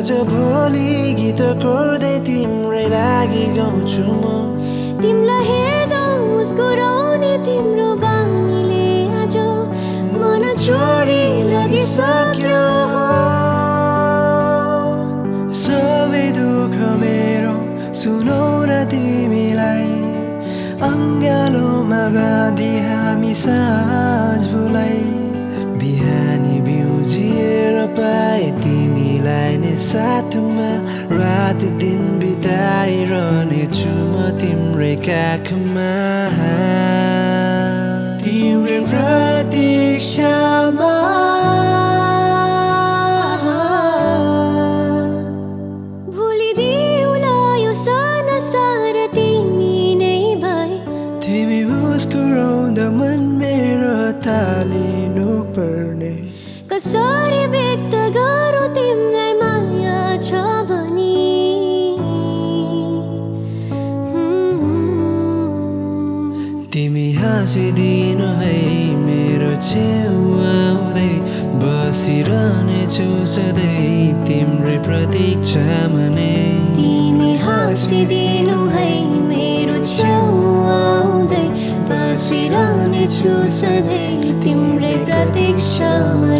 आज भोलि गीत कोर्दै तिम्रै लागि गाउँछु म तिमीलाई हेर्दा मुस्कुराउने तिम्रो बानीले आज मन चोरी लागिसक्यो सबै दुःख मेरो सुनाउन तिमीलाई अङ्गालोमा बाँधी हामी साँझ भुलाई बिहानी बिउजिएर पाए तिमीलाई नै साथमा रात दिन बिताइरहनेछु म तिम्रै काखमा तिम्रै प्रतीक्षामा भुलिदिउँला यो साना सारा तिमी नै भए तिमी मुस्कुराउँदा मन मेरो तालिनु पर्ने कसरी व्यक्त गरौँ तिमीलाई माया छ भनी तिमी हाँसिदिनु है मेरो छेउ आउँदै बसिरहनेछु सधैँ तिम्रै प्रतीक्षामा नै तिमी हाँसिदिनु है मेरो छेउ आउँदै बसिरहनेछु सधैँ तिम्रै प्रतीक्षामा